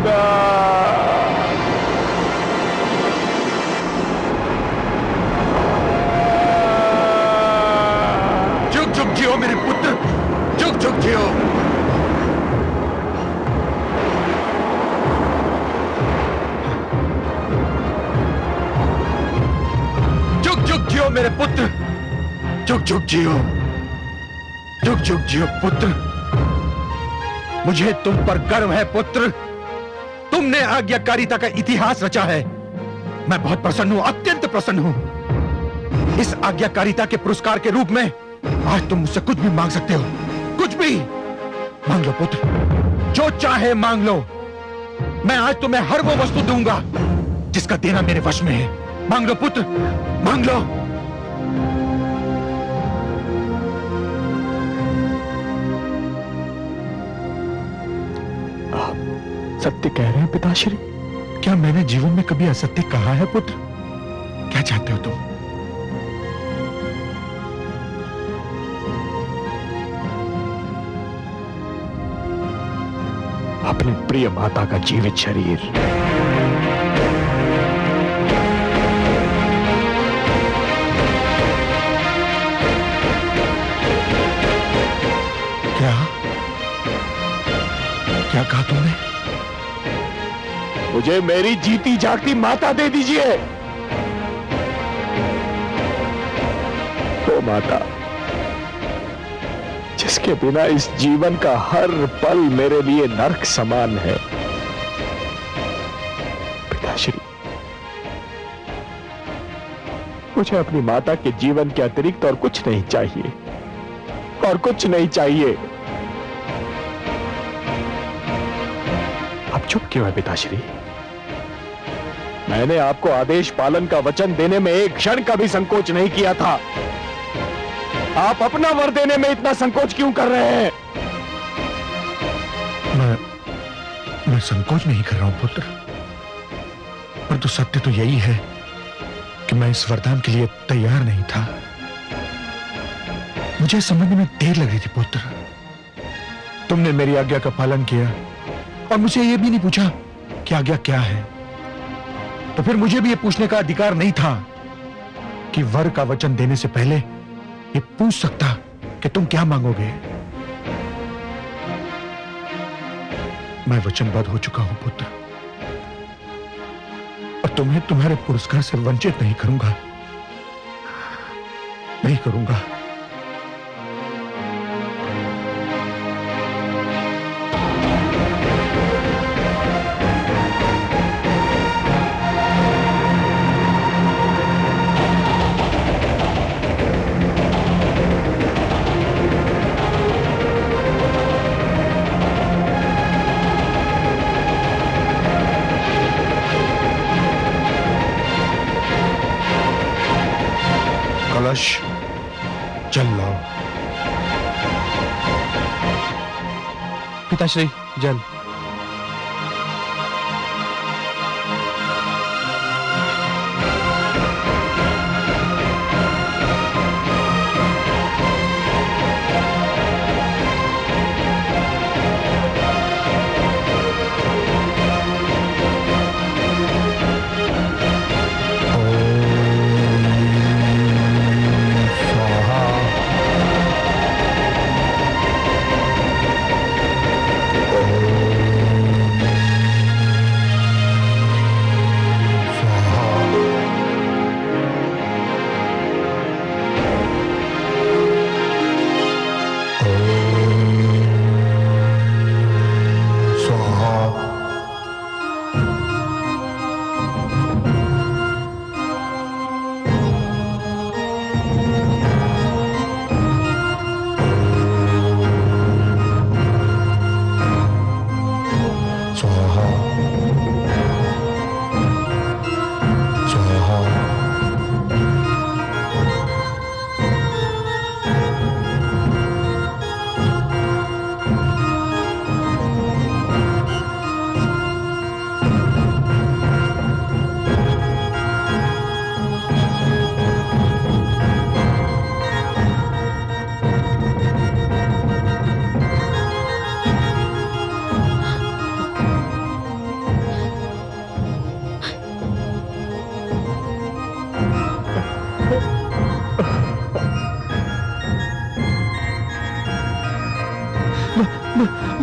दूंगा। जुग जुग जियो मेरे पुत्र, जुग जुग जियो। जुग जुग जियो मेरे पुत्र, जुग जुग जियो, जुग जुग जियो पुत्र। मुझे तुम पर गर्व है पुत्र। तुमने आज्ञाकारिता का इतिहास रचा है। मैं बहुत प्रसन्न हूं, अत्यंत प्रसन्न हूं। इस आज्ञाकारिता के पुरस्कार के रूप में आज तुम मुझसे कुछ भी मांग सकते हो, कुछ भी मांग लो पुत्र, जो चाहे मांग लो। मैं आज तुम्हें हर वो वस्तु दूंगा जिसका देना मेरे वश में है। मांग लो पुत्र, मांग लो। सत्य कह रहे हैं पिताश्री? क्या मैंने जीवन में कभी असत्य कहा है पुत्र? क्या चाहते हो तुम? अपनी प्रिय माता का जीवित शरीर। क्या क्या कहा तुमने? मुझे मेरी जीती जागती माता दे दीजिए। वो माता जिसके बिना इस जीवन का हर पल मेरे लिए नर्क समान है। पिताश्री, मुझे अपनी माता के जीवन के अतिरिक्त और कुछ नहीं चाहिए, और कुछ नहीं चाहिए। अब चुप क्यों है पिताश्री? मैंने आपको आदेश पालन का वचन देने में एक क्षण का भी संकोच नहीं किया था। आप अपना वर देने में इतना संकोच क्यों कर रहे हैं? मैं संकोच नहीं कर रहा हूं पुत्र, परंतु सत्य तो यही है कि मैं इस वरदान के लिए तैयार नहीं था। मुझे समझने में देर लग रही थी पुत्र। तुमने मेरी आज्ञा का पालन किया और मुझे यह भी नहीं पूछा कि आज्ञा क्या है, तो फिर मुझे भी यह पूछने का अधिकार नहीं था कि वर का वचन देने से पहले ये पूछ सकता कि तुम क्या मांगोगे। मैं वचनबद्ध हो चुका हूं पुत्र, और तुम्हें तुम्हारे पुरस्कार से वंचित नहीं करूंगा, नहीं करूंगा। कलश जल लाओ। पिताश्री, जल।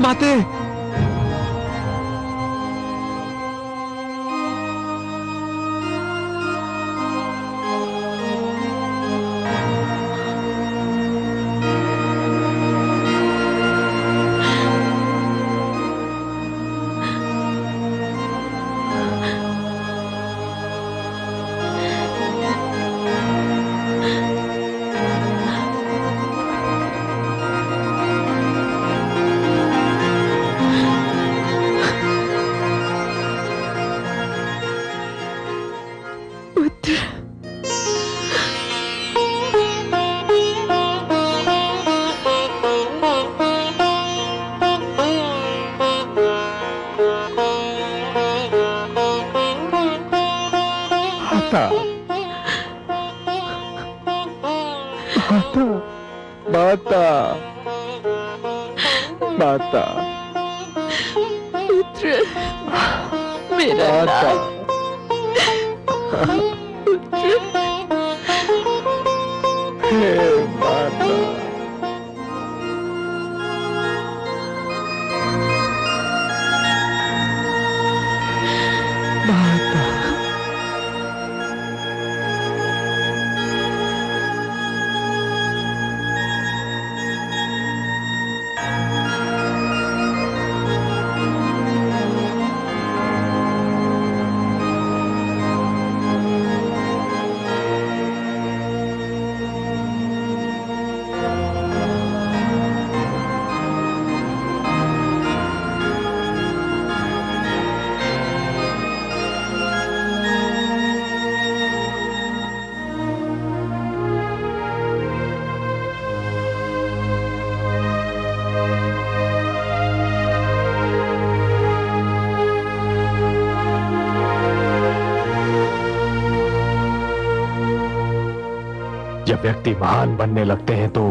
माते। माता, माता, पुत्र, मेरा लाल पुत्र, हे माता, माता, जब व्यक्ति महान बनने लगते हैं तो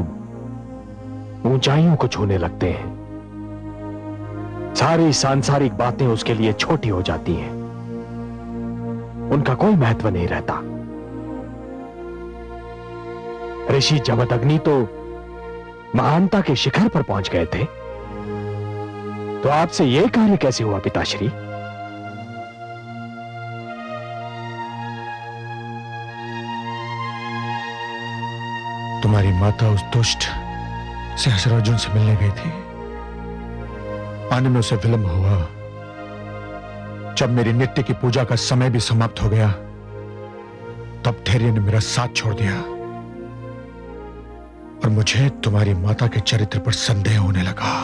ऊंचाइयों को छूने लगते हैं। सारी सांसारिक बातें उसके लिए छोटी हो जाती हैं, उनका कोई महत्व नहीं रहता। ऋषि जमदग्नि तो महानता के शिखर पर पहुंच गए थे, तो आपसे यह कार्य कैसे हुआ पिताश्री? तुम्हारी माता उस दुष्ट सहस्रार्जुन से मिलने गई थी। आने में उसे विलंब हुआ। जब मेरी नित्य की पूजा का समय भी समाप्त हो गया, तब धैर्य ने मेरा साथ छोड़ दिया और मुझे तुम्हारी माता के चरित्र पर संदेह होने लगा।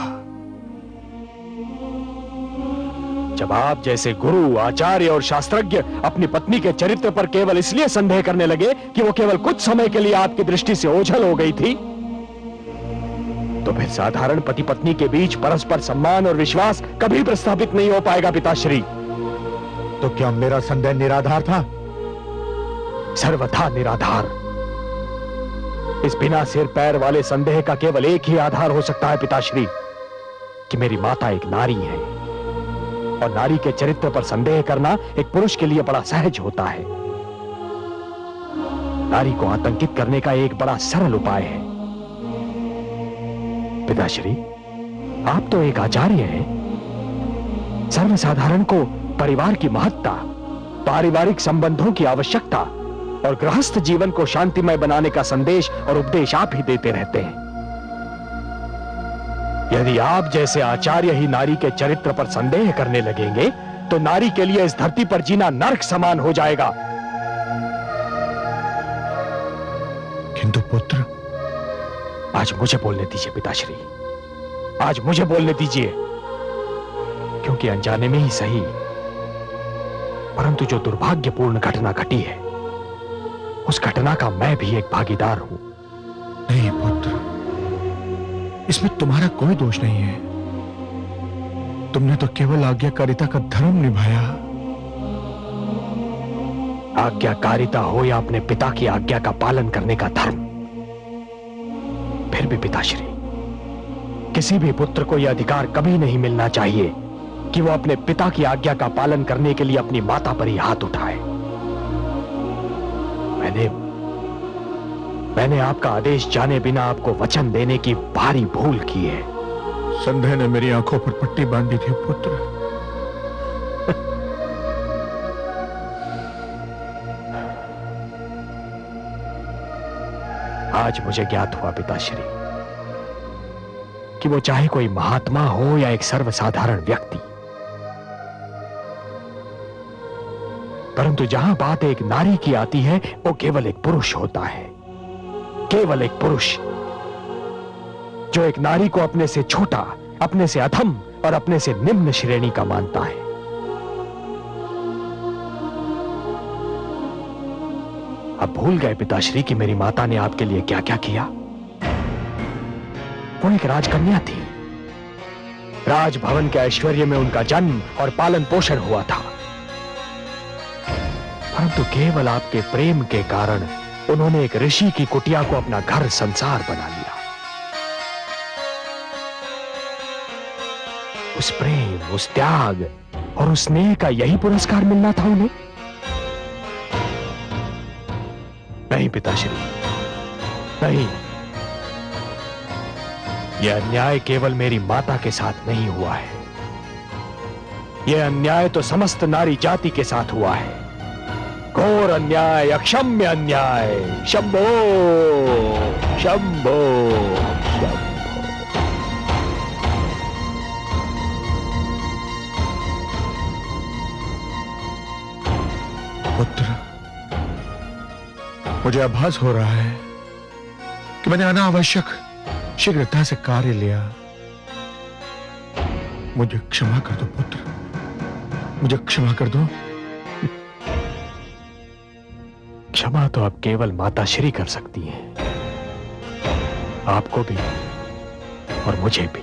जब आप जैसे गुरु, आचार्य और शास्त्रज्ञ अपनी पत्नी के चरित्र पर केवल इसलिए संदेह करने लगे कि वो केवल कुछ समय के लिए आपकी दृष्टि से ओझल हो गई थी, तो फिर साधारण पति पत्नी के बीच परस्पर सम्मान और विश्वास कभी प्रस्थापित नहीं हो पाएगा पिताश्री। तो क्या मेरा संदेह निराधार था? सर्वथा निराधार। इस बिना सिर पैर वाले संदेह का केवल एक ही आधार हो सकता है पिताश्री, कि मेरी माता एक नारी है और नारी के चरित्र पर संदेह करना एक पुरुष के लिए बड़ा सहज होता है। नारी को आतंकित करने का एक बड़ा सरल उपाय है। पिताश्री, आप तो एक आचार्य हैं। सर्वसाधारण को परिवार की महत्ता, पारिवारिक संबंधों की आवश्यकता और गृहस्थ जीवन को शांतिमय बनाने का संदेश और उपदेश आप ही देते रहते हैं। यदि आप जैसे आचार्य ही नारी के चरित्र पर संदेह करने लगेंगे, तो नारी के लिए इस धरती पर जीना नरक समान हो जाएगा। किंतु पुत्र, आज मुझे बोलने दीजिए पिताश्री, आज मुझे बोलने दीजिए, क्योंकि अनजाने में ही सही, परंतु जो दुर्भाग्यपूर्ण घटना घटी है, उस घटना का मैं भी एक भागीदार हूं। नहीं पुत्र, इसमें तुम्हारा कोई दोष नहीं है। तुमने तो केवल आज्ञाकारिता का धर्म निभाया। आज्ञाकारिता हो या अपने पिता की आज्ञा का पालन करने का धर्म, फिर भी पिताश्री, किसी भी पुत्र को यह अधिकार कभी नहीं मिलना चाहिए कि वो अपने पिता की आज्ञा का पालन करने के लिए अपनी माता पर ही हाथ उठाए। मैंने आपका आदेश जाने बिना आपको वचन देने की भारी भूल की है। संदेह ने मेरी आंखों पर पट्टी बांधी थी पुत्र। आज मुझे ज्ञात हुआ पिताश्री कि वो चाहे कोई महात्मा हो या एक सर्वसाधारण व्यक्ति, परंतु जहां बात एक नारी की आती है वो केवल एक पुरुष होता है, केवल एक पुरुष जो एक नारी को अपने से छोटा, अपने से अधम और अपने से निम्न श्रेणी का मानता है। अब भूल गए पिताश्री कि मेरी माता ने आपके लिए क्या क्या किया। वो एक राजकन्या थी, राजभवन के ऐश्वर्य में उनका जन्म और पालन पोषण हुआ था, परंतु केवल आपके प्रेम के कारण उन्होंने एक ऋषि की कुटिया को अपना घर संसार बना लिया। उस प्रेम, उस त्याग और उस स्नेह का यही पुरस्कार मिलना था उन्हें? नहीं पिताश्री, नहीं। यह अन्याय केवल मेरी माता के साथ नहीं हुआ है, यह अन्याय तो समस्त नारी जाति के साथ हुआ है। घोर अन्याय, अक्षम्य अन्याय। शंभो शंभो शंभो। पुत्र, मुझे आभास हो रहा है कि मैंने अनावश्यक शीघ्रता से कार्य लिया। मुझे क्षमा कर दो पुत्र, मुझे क्षमा कर दो। क्षमा तो अब केवल माता श्री कर सकती हैं, आपको भी और मुझे भी।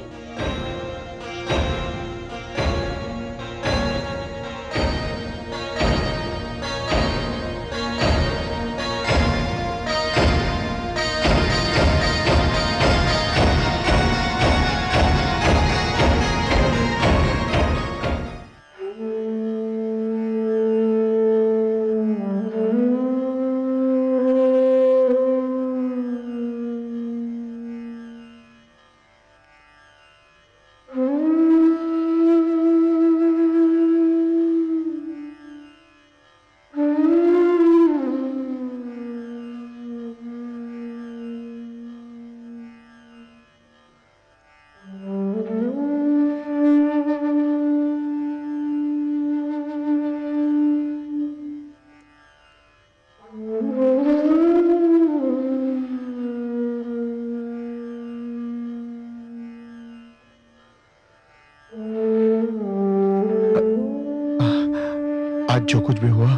आज जो कुछ भी हुआ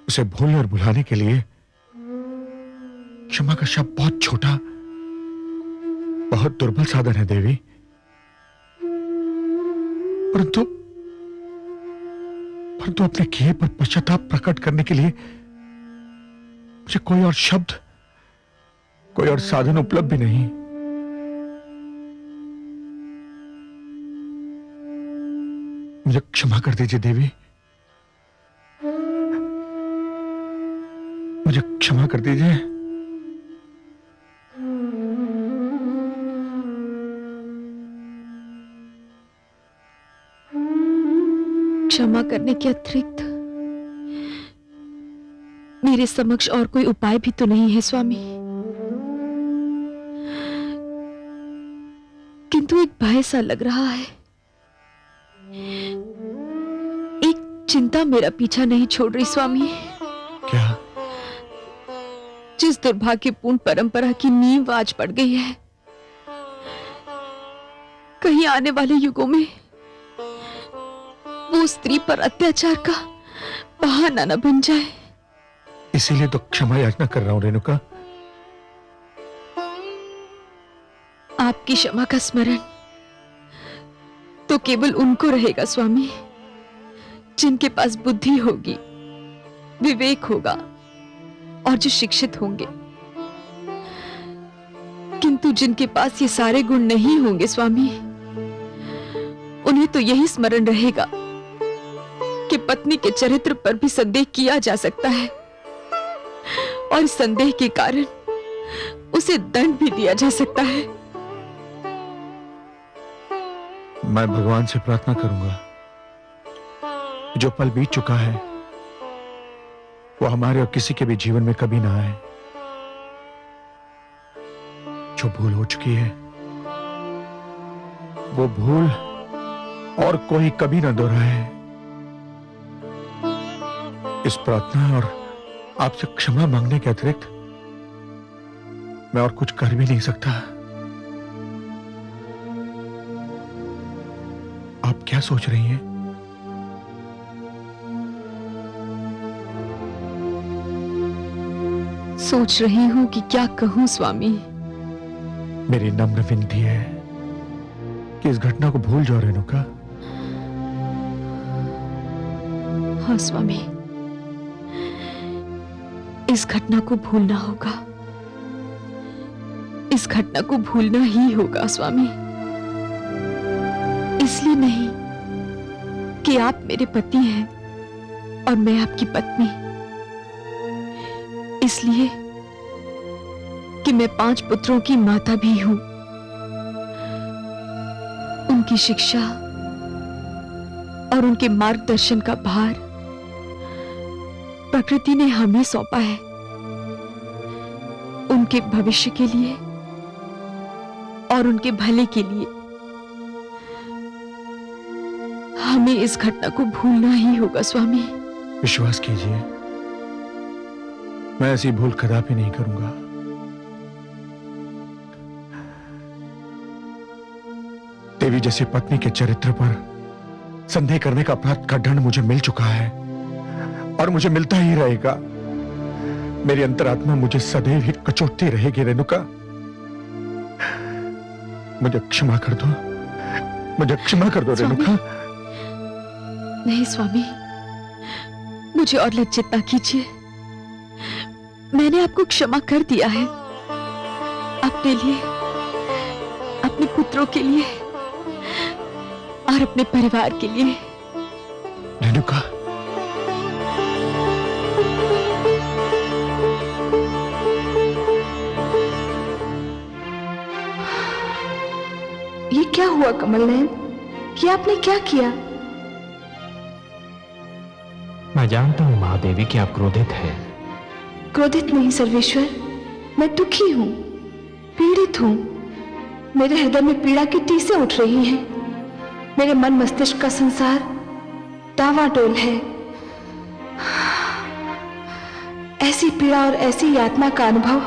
उसे भूलने और भुलाने के लिए क्षमा का शब्द बहुत छोटा, बहुत दुर्बल साधन है देवी। परंतु परंतु अपने किए पर पश्चाताप प्रकट करने के लिए मुझे कोई और शब्द, कोई और साधन उपलब्ध भी नहीं। मुझे क्षमा कर दीजिए देवी, मुझे क्षमा कर दीजिए। क्षमा करने के अतिरिक्त मेरे समक्ष और कोई उपाय भी तो नहीं है स्वामी, किंतु एक भय सा लग रहा है, एक चिंता मेरा पीछा नहीं छोड़ रही स्वामी। क्या? जिस दुर्भाग्यपूर्ण परंपरा की नींव आज पड़ गई है, कहीं आने वाले युगों में वो स्त्री पर अत्याचार का बहाना न बन जाए। इसीलिए तो क्षमा याचना कर रहा हूं रेणुका। आपकी क्षमा का स्मरण तो केवल उनको रहेगा स्वामी जिनके पास बुद्धि होगी, विवेक होगा और जो शिक्षित होंगे। किंतु जिनके पास ये सारे गुण नहीं होंगे स्वामी, उन्हें तो यही स्मरण रहेगा कि पत्नी के चरित्र पर भी संदेह किया जा सकता है और इस संदेह के कारण उसे दंड भी दिया जा सकता है। मैं भगवान से प्रार्थना करूंगा, जो पल बीत चुका है वो हमारे और किसी के भी जीवन में कभी ना आए। जो भूल हो चुकी है वो भूल और कोई कभी ना दोहराए। इस प्रार्थना और आपसे क्षमा मांगने के अतिरिक्त मैं और कुछ कर भी नहीं सकता। आप क्या सोच रही हैं? सोच रही हूं कि क्या कहूं स्वामी। मेरी नम्र विनती है कि इस घटना को भूल जाओ रेणुका। हाँ स्वामी, इस घटना को भूलना होगा। इस घटना को भूलना ही होगा स्वामी। इसलिए नहीं कि आप मेरे पति हैं और मैं आपकी पत्नी, इसलिए कि मैं 5 पुत्रों की माता भी हूं। उनकी शिक्षा और उनके मार्गदर्शन का भार प्रकृति ने हमें सौंपा है, उनके भविष्य के लिए और उनके भले के लिए। हमें इस घटना को भूलना ही होगा स्वामी। विश्वास कीजिए, मैं ऐसी भूल कदापि नहीं करूंगा। देवी जैसी पत्नी के चरित्र पर संदेह करने का अपराध का दंड मुझे मिल चुका है और मुझे मिलता ही रहेगा। मेरी अंतरात्मा मुझे सदैव ही कचोटती रहेगी रेणुका। मुझे क्षमा कर दो, मुझे क्षमा कर दो रेणुका। नहीं स्वामी, मुझे और लज्जित ना कीजिए। मैंने आपको क्षमा कर दिया है, अपने लिए, अपने पुत्रों के लिए और अपने परिवार के लिए। रेणुका, ये क्या हुआ कमल नयन? ये आपने क्या किया? मैं जानता हूं महादेवी कि आप क्रोधित हैं। क्रोधित नहीं सर्वेश्वर, मैं दुखी हूं, पीड़ित हूं। मेरे हृदय में पीड़ा की टीसें उठ रही हैं। मेरे मन मस्तिष्क का संसार डावाडोल है। ऐसी पीड़ा और ऐसी यातना का अनुभव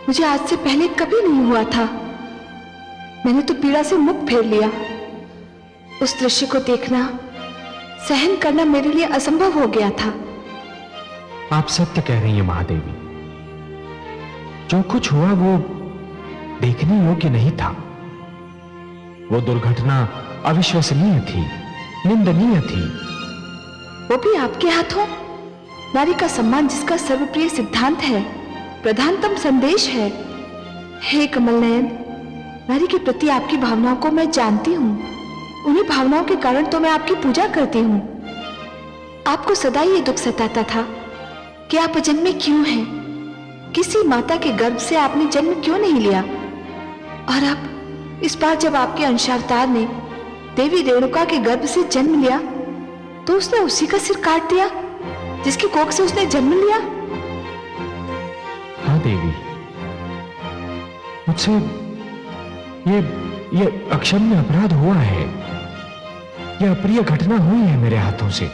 मुझे आज से पहले कभी नहीं हुआ था। मैंने तो पीड़ा से मुख फेर लिया। उस दृश्य को देखना, सहन करना मेरे लिए असंभव हो गया था। आप सत्य कह रही हैं महादेवी। जो कुछ हुआ वो देखने योग्य नहीं था। वो दुर्घटना अविश्वसनीय थी, निंदनीय थी। वो भी आपके हाथों? नारी का सम्मान जिसका सर्वप्रिय सिद्धांत है, प्रधानतम संदेश है। हे कमल नयन, नारी के प्रति आपकी भावनाओं को मैं जानती हूँ। उन्हीं भावनाओं के कारण तो मैं आपकी पूजा करती हूँ। आपको सदा ये दुख सताता था कि आप अजन्मे क्यों हैं? किसी माता के गर्भ से आपने जन्म क्यों नहीं लिया? और अब इस बार जब आपके अंशावतार ने देवी रेणुका के गर्भ से जन्म लिया तो उसने उसी का सिर काट दिया जिसकी कोख से उसने जन्म लिया। हाँ देवी, मुझसे ये अक्षम्य अपराध हुआ है। यह अप्रिय घटना हुई है मेरे हाथों से।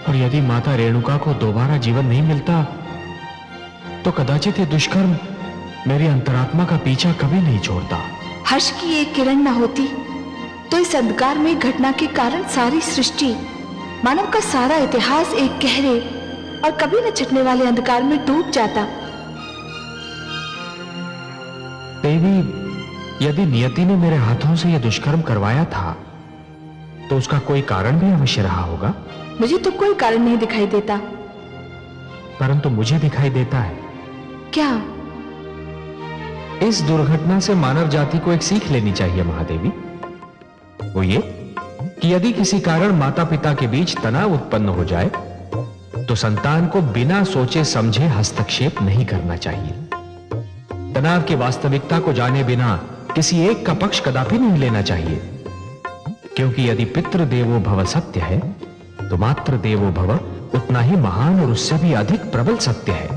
और यदि माता रेणुका को दोबारा जीवन नहीं मिलता तो कदाचित ये दुष्कर्म मेरी अंतरात्मा का पीछा कभी नहीं छोड़ता। हर्ष की एक किरण न होती तो इस अंधकार में घटना के कारण सारी सृष्टि, मानव का सारा इतिहास एक गहरे और कभी न छटने वाले अंधकार में डूब जाता। देवी, यदि नियति ने मेरे हाथों से यह दुष्कर्म करवाया था तो उसका कोई कारण भी अवश्य रहा होगा। मुझे तो कोई कारण नहीं दिखाई देता। परंतु मुझे दिखाई देता है। क्या? इस दुर्घटना से मानव जाति को एक सीख लेनी चाहिए महादेवी। वो ये कि यदि किसी कारण माता पिता के बीच तनाव उत्पन्न हो जाए तो संतान को बिना सोचे समझे हस्तक्षेप नहीं करना चाहिए। तनाव की वास्तविकता को जाने बिना किसी एक का पक्ष कदापि नहीं लेना चाहिए, क्योंकि यदि पितृ देवो भव सत्य है तो मातृ देवो भव उतना ही महान और उससे भी अधिक प्रबल सत्य है।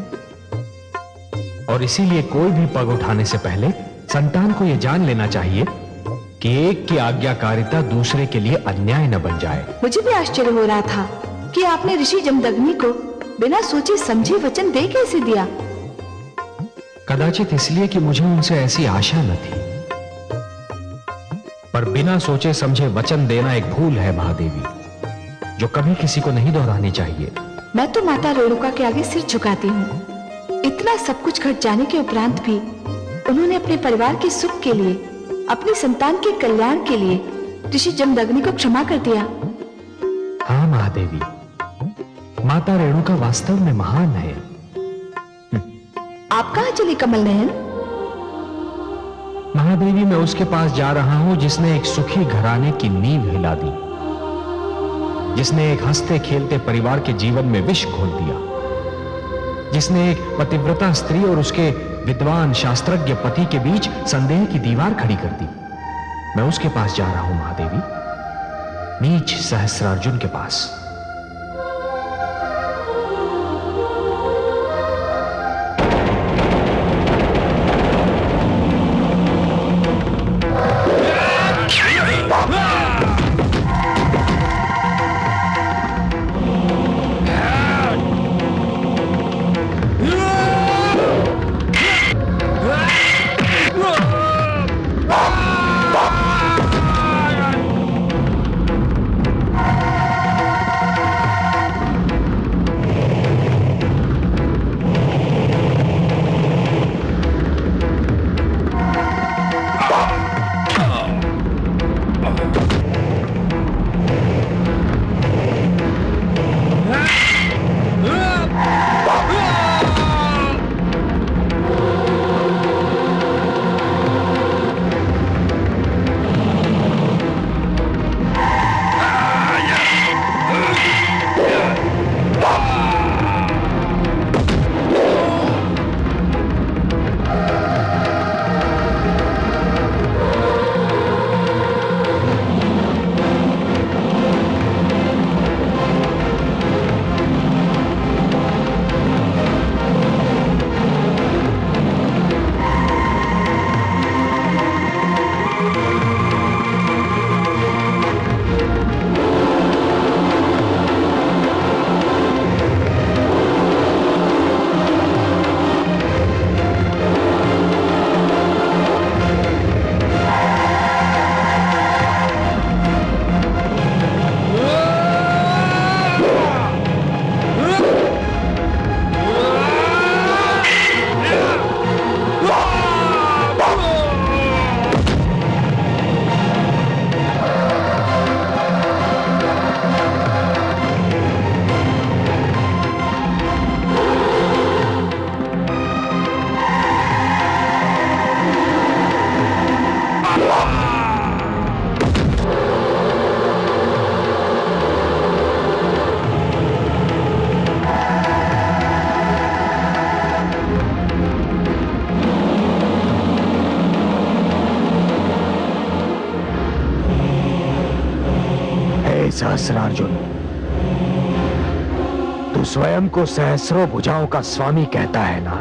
और इसीलिए कोई भी पग उठाने से पहले संतान को यह जान लेना चाहिए कि एक की आज्ञाकारिता दूसरे के लिए अन्याय न बन जाए। मुझे भी आश्चर्य हो रहा था कि आपने ऋषि जमदग्नि को बिना सोचे समझे वचन दे कैसे दिया। कदाचित इसलिए कि मुझे उनसे ऐसी आशा न थी, पर बिना सोचे समझे वचन देना एक भूल है महादेवी, जो कभी किसी को नहीं दोहरानी चाहिए। मैं तो माता रेणुका के आगे सिर झुकाती हूँ। इतना सब कुछ घट जाने के उपरांत भी उन्होंने अपने परिवार के सुख के लिए, अपनी संतान के कल्याण के लिए ऋषि जमदग्नि को क्षमा कर दिया। हाँ महादेवी, माता रेणुका वास्तव में महान है। आप कहां चली कमल नयन? महादेवी, मैं उसके पास जा रहा हूं जिसने एक सुखी घराने की नींव हिला दी, जिसने एक हंसते खेलते परिवार के जीवन में विष घोल दिया, जिसने एक पतिव्रता स्त्री और उसके विद्वान शास्त्रज्ञ पति के बीच संदेह की दीवार खड़ी कर दी। मैं उसके पास जा रहा हूं महादेवी, नीच सहस्रार्जुन के पास। सहस्रार्जुन, तू स्वयं को सहस्रों भुजाओं का स्वामी कहता है ना?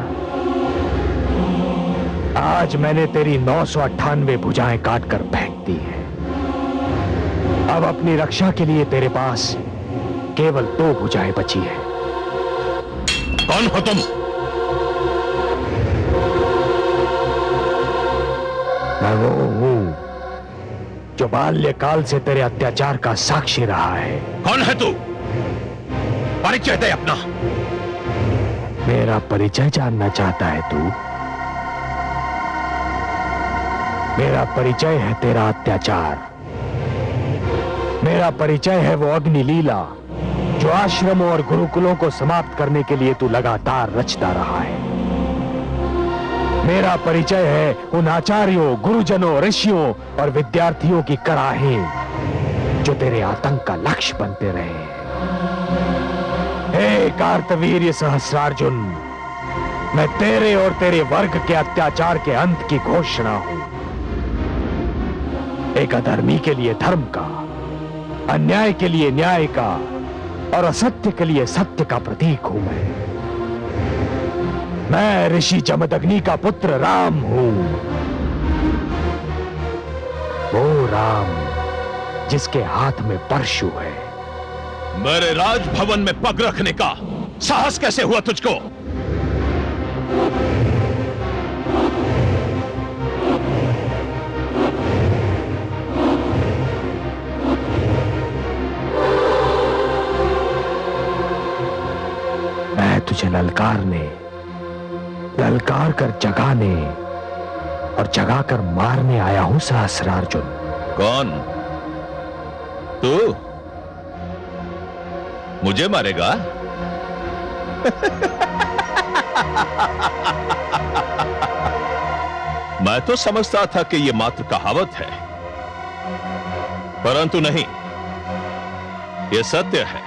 आज मैंने तेरी 998 भुजाएं काटकर फेंक दी हैं। अब अपनी रक्षा के लिए तेरे पास केवल 2 भुजाएं बची हैं। कौन हो तुम? मैं वो हूं जो बाल्यकाल से तेरे अत्याचार का साक्षी रहा है। कौन है तू? परिचय दे अपना। मेरा परिचय जानना चाहता है तू? मेरा परिचय है तेरा अत्याचार। मेरा परिचय है वो अग्नि लीला जो आश्रमों और गुरुकुलों को समाप्त करने के लिए तू लगातार रचता रहा है। मेरा परिचय है उन आचार्यों, गुरुजनों, ऋषियों और विद्यार्थियों की कराहें जो तेरे आतंक का लक्ष्य बनते रहे। हे कार्तवीर्य सहस्रार्जुन, मैं तेरे और तेरे वर्ग के अत्याचार के अंत की घोषणा हूं। एक अधर्मी के लिए धर्म का, अन्याय के लिए न्याय का और असत्य के लिए सत्य का प्रतीक हूं मैं ऋषि जमदग्नि का पुत्र राम हूं। वो राम जिसके हाथ में परशु है। मेरे राजभवन में पग रखने का साहस कैसे हुआ तुझको? मैं तुझे ललकार कर जगाने और जगाकर मारने आया हूं सहस्रार्जुन। कौन तू? मुझे मारेगा? मैं तो समझता था कि यह मात्र कहावत है, परंतु नहीं, यह सत्य है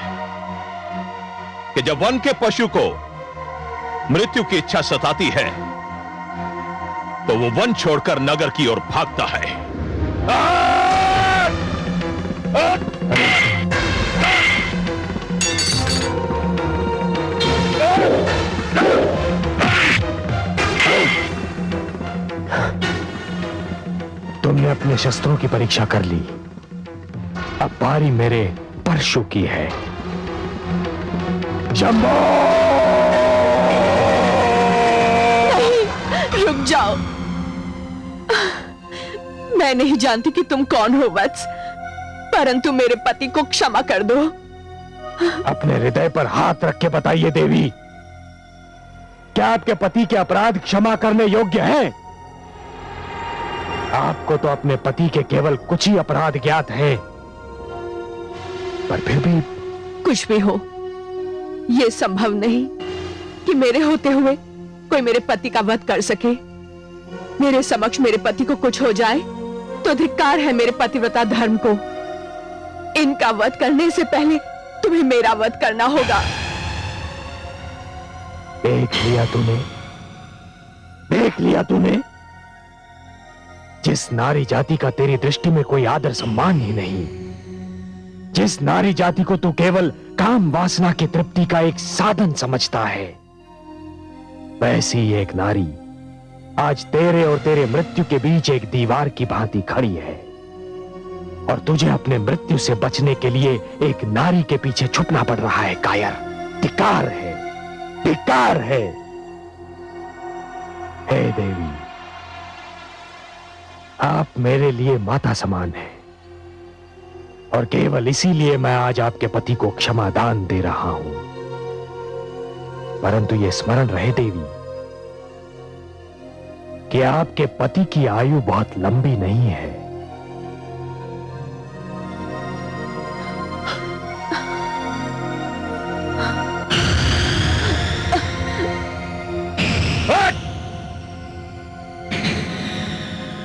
कि जब वन के पशु को मृत्यु की इच्छा सताती है तो वो वन छोड़कर नगर की ओर भागता है। तुमने अपने शस्त्रों की परीक्षा कर ली, अब बारी मेरे परशु की है। जम्बो! नहीं, रुक जाओ। मैं नहीं जानती कि तुम कौन हो वत्स, परंतु मेरे पति को क्षमा कर दो। अपने हृदय पर हाथ रख के बताइए देवी, क्या आपके पति के अपराध क्षमा करने योग्य हैं? आपको तो अपने पति के केवल कुछ ही अपराध ज्ञात हैं, पर फिर भी कुछ भी हो, यह संभव नहीं कि मेरे होते हुए कोई मेरे पति का वध कर सके। मेरे समक्ष मेरे पति को कुछ हो जाए तो धिक्कार है मेरे पतिव्रता धर्म को। इनका वध करने से पहले तुम्हें मेरा वध करना होगा। देख लिया तूने जिस नारी जाति का तेरी दृष्टि में कोई आदर सम्मान ही नहीं, जिस नारी जाति को तू केवल काम वासना की तृप्ति का एक साधन समझता है, वैसी एक नारी आज तेरे और तेरे मृत्यु के बीच एक दीवार की भांति खड़ी है, और तुझे अपने मृत्यु से बचने के लिए एक नारी के पीछे छुपना पड़ रहा है। कायर, धिक्कार है, धिक्कार है। हे देवी, आप मेरे लिए माता समान हैं, और केवल इसीलिए मैं आज आपके पति को क्षमा दान दे रहा हूं। परंतु यह स्मरण रहे देवी कि आपके पति की आयु बहुत लंबी नहीं है।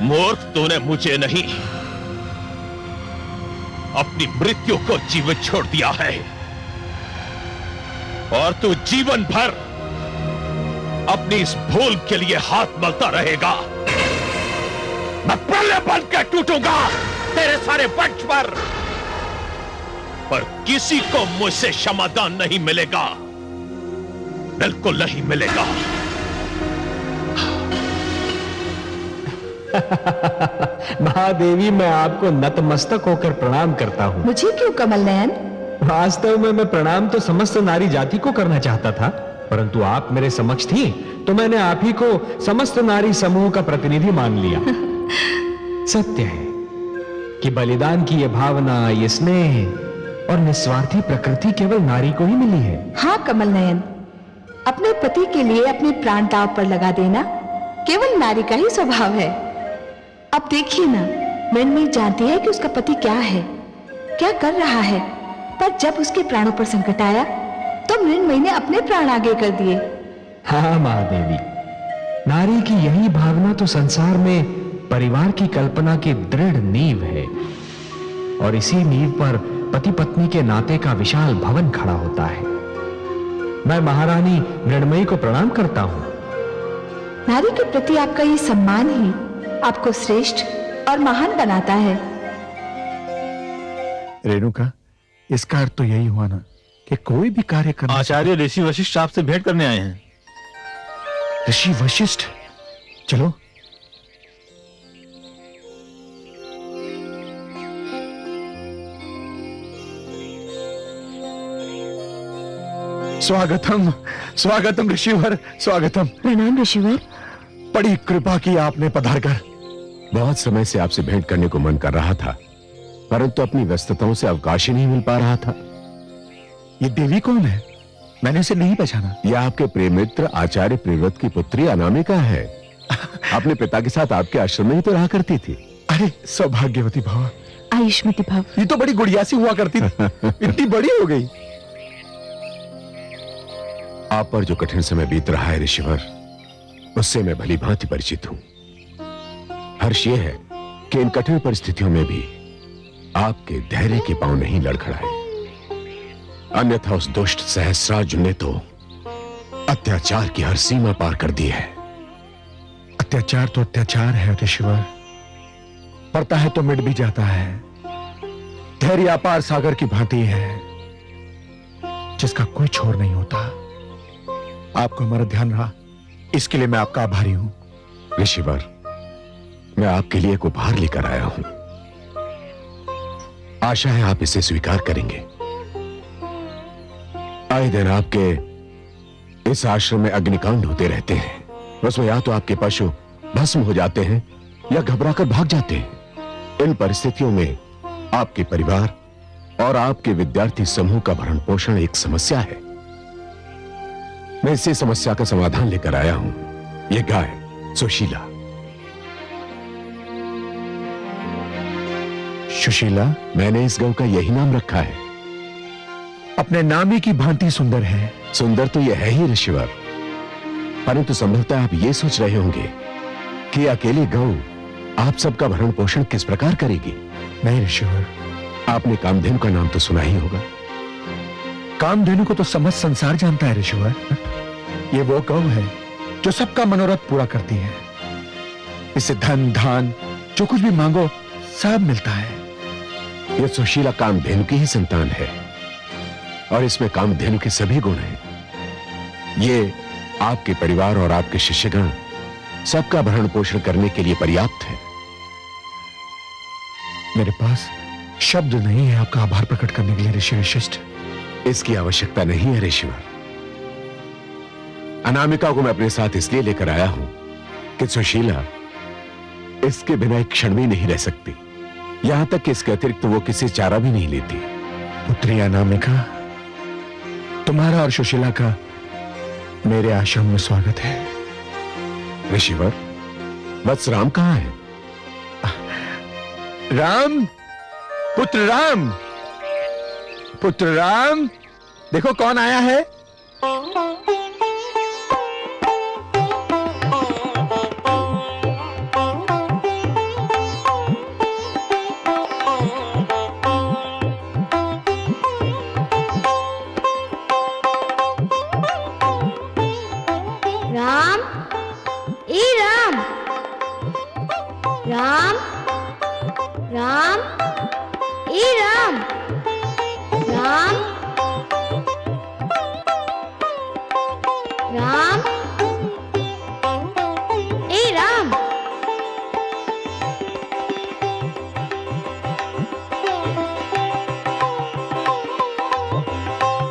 मूर्ख, तूने मुझे नहीं अपनी मृत्यु को जीवित छोड़ दिया है, और तू जीवन भर अपनी इस भूल के लिए हाथ मलता रहेगा। मैं प्रलय बनकर टूटूंगा तेरे सारे वंश पर किसी को मुझसे क्षमादान नहीं मिलेगा, बिल्कुल नहीं मिलेगा। महादेवी, मैं आपको नतमस्तक होकर प्रणाम करता हूँ। मुझे क्यों कमल नयन? वास्तव में मैं प्रणाम तो समस्त नारी जाति को करना चाहता था, परंतु आप मेरे समक्ष थी तो मैंने आप ही को समस्त नारी समूह का प्रतिनिधि मान लिया। सत्य है कि बलिदान की यह भावना, ये स्नेह और निस्वार्थी प्रकृति केवल नारी को ही मिली है। हाँ कमल नयन, अपने पति के लिए अपने प्राण दांव पर लगा देना केवल नारी का ही स्वभाव है। अब देखिए ना, मृण्मयी जानती है कि उसका पति क्या है, क्या कर रहा है, पर जब उसके प्राणों पर संकट आया तो मृण्मयी ने अपने प्राण आगे कर दिए। हाँ महादेवी, नारी की यही भावना तो संसार में परिवार की कल्पना की दृढ़ नींव है, और इसी नींव पर पति पत्नी के नाते का विशाल भवन खड़ा होता है। मैं महारानी मृण्मयी को प्रणाम करता हूं नारी के प्रति आपका ये सम्मान ही आपको श्रेष्ठ और महान बनाता है। रेणुका, इसका अर्थ तो यही हुआ ना कि कोई भी कार्य करना। आचार्य ऋषि वशिष्ठ आपसे भेंट करने आए हैं। ऋषि वशिष्ठ, चलो। स्वागतम स्वागतम ऋषिवर, स्वागतम। प्रणाम ऋषिवर। बड़ी कृपा की आपने पधार कर। बहुत समय से आपसे भेंट करने को मन कर रहा था, परंतु अपनी व्यस्तताओं से अवकाश ही नहीं मिल पा रहा था। ये देवी कौन है? मैंने इसे नहीं पहचाना। यह आपके प्रेम मित्र आचार्य प्रियव्रत की पुत्री अनामिका है। अपने पिता के साथ आपके आश्रम में ही तो रहा करती थी। अरे सौभाग्यवती भव। आयुष्मती भव। ये तो बड़ी गुड़िया सी हुआ करती थी, इतनी बड़ी हो गई। आप पर जो कठिन समय बीत रहा है ऋषिवर, उससे मैं भली भांति परिचित हूं। हर्ष ये है कि इन कठिन परिस्थितियों में भी आपके धैर्य के पांव नहीं लड़खड़ाए। अन्यथा उस दुष्ट सहस्रार्जुन ने तो अत्याचार की हर सीमा पार कर दी है। अत्याचार तो अत्याचार है ऋषिवर, पड़ता है तो मिट भी जाता है। धैर्य अपार सागर की भांति है, जिसका कोई छोर नहीं होता। आपको हमारा ध्यान रहा, इसके लिए मैं आपका आभारी हूं। ऋषिवर, मैं आपके लिए एक उपहार लेकर आया हूं। आशा है आप इसे स्वीकार करेंगे। आए दिन आपके इस आश्रम में अग्निकांड होते रहते हैं। उसमें या तो आपके पशु भस्म हो जाते हैं या घबराकर भाग जाते हैं। इन परिस्थितियों में आपके परिवार और आपके विद्यार्थी समूह का भरण पोषण एक समस्या है। मैं इसी समस्या का समाधान लेकर आया हूं। यह गाय सुशीला। सुशीला? मैंने इस गौ का यही नाम रखा है। अपने नाम ही की भांति सुंदर है। सुंदर तो यह है ही ऋषिवर, परंतु संभवतः आप ये सोच रहे होंगे कि अकेली गौ आप सबका भरण पोषण किस प्रकार करेगी। नहीं ऋषिवर, आपने कामधेनु का नाम तो सुना ही होगा। कामधेनु को तो समस्त संसार जानता है ऋषिवर। ये वो गौ है जो सबका मनोरथ पूरा करती है। इसे धन धान जो कुछ भी मांगो सब मिलता है। यह सुशीला कामधेनु की ही संतान है और इसमें कामधेनु के सभी गुण हैं। ये आपके परिवार और आपके शिष्यगण सबका भरण पोषण करने के लिए पर्याप्त है। मेरे पास शब्द नहीं है आपका आभार प्रकट करने के लिए ऋषि वशिष्ठ। इसकी आवश्यकता नहीं है ऋषिवर। अनामिका को मैं अपने साथ इसलिए लेकर आया हूं कि सुशीला इसके बिना एक क्षण भी नहीं रह सकती। यहां तक कि इसके अतिरिक्त वो किसी चारा भी नहीं लेती। पुत्री अनामिका, तुम्हारा और सुशीला का मेरे आश्रम में स्वागत है। ऋषिवर, वत्स राम कहां है? राम, पुत्र राम, पुत्र राम, देखो कौन आया है। राम, ए राम, राम, राम, ए राम, राम, राम, ए राम,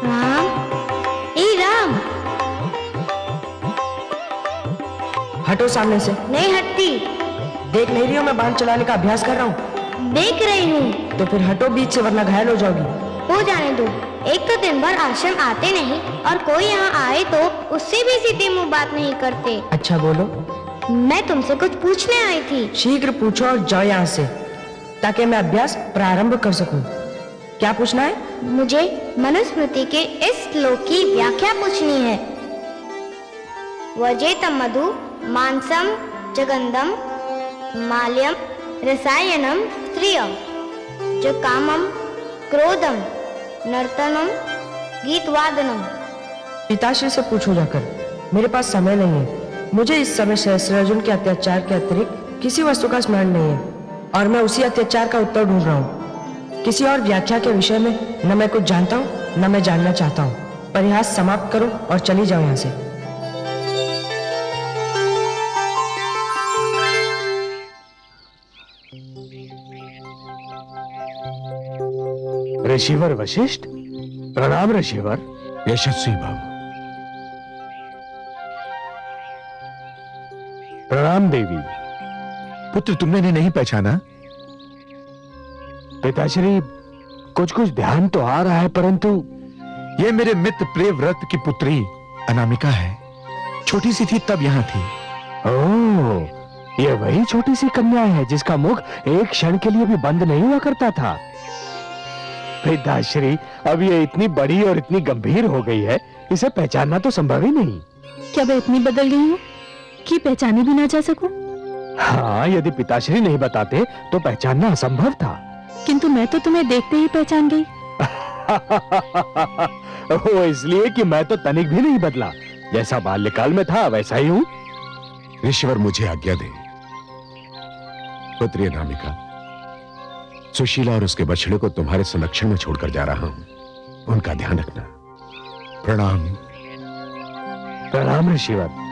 राम, ए राम। हटो सामने से। नहीं हटती। देख नहीं रही हो मैं बाण चलाने का अभ्यास कर रहा हूँ। देख रही हूँ। तो फिर हटो बीच से, वरना घायल हो जाओगी। हो जाने दो। एक तो दिन भर आश्रम आते नहीं और कोई यहाँ आए तो उससे भी सीधे मुंह बात नहीं करते। अच्छा बोलो। मैं तुमसे कुछ पूछने आई थी। शीघ्र पूछो और जाओ यहाँ से, ताकि मैं अभ्यास प्रारंभ कर सकूं। क्या पूछना है? मुझे मनुस्मृति के इस श्लोक की व्याख्या पूछनी है। वजेतम मधु मांसम जगंदम माल्यम रसायनम स्त्रियम जो कामम क्रोधम नर्तनम गीतवादनम। पिताश्री से पूछो जाकर, मेरे पास समय नहीं है। मुझे इस समय सहस्रार्जुन के अत्याचार के अतिरिक्त किसी वस्तु का स्मरण नहीं है और मैं उसी अत्याचार का उत्तर ढूंढ रहा हूँ। किसी और व्याख्या के विषय में न मैं कुछ जानता हूँ न मैं जानना चाहता हूँ। परिहास समाप्त करो और चली जाओ यहाँ से। ऋषिवर वशिष्ठ, प्रणाम ऋषिवर। यशस्वी भव। प्रणाम देवी। पुत्र, तुमने इन्हें नहीं पहचाना? पिताश्री, कुछ कुछ ध्यान तो आ रहा है, परंतु ये मेरे मित्र प्रियव्रत की पुत्री अनामिका है। छोटी सी थी तब यहाँ थी। ओह, ये वही छोटी सी कन्या है जिसका मुख एक क्षण के लिए भी बंद नहीं हुआ करता था। पिताश्री, अब ये इतनी बड़ी और इतनी गंभीर हो गई है, इसे पहचानना तो संभव ही नहीं। क्या मैं इतनी बदल गई हूँ कि पहचाने भी ना जा सकूं? हाँ, यदि पिताश्री नहीं बताते तो पहचानना असंभव था। किंतु मैं तो तुम्हें देखते ही पहचान गई। वो इसलिए कि मैं तो तनिक भी नहीं बदला, जैसा बाल्यकाल में था वैसा ही हूँ। ऋषिवर, मुझे आज्ञा दे। पुत्री अनामिका, सुशीला और उसके बछड़े को तुम्हारे संरक्षण में छोड़कर जा रहा हूं। उनका ध्यान रखना। प्रणाम। प्रणाम ऋषिवर।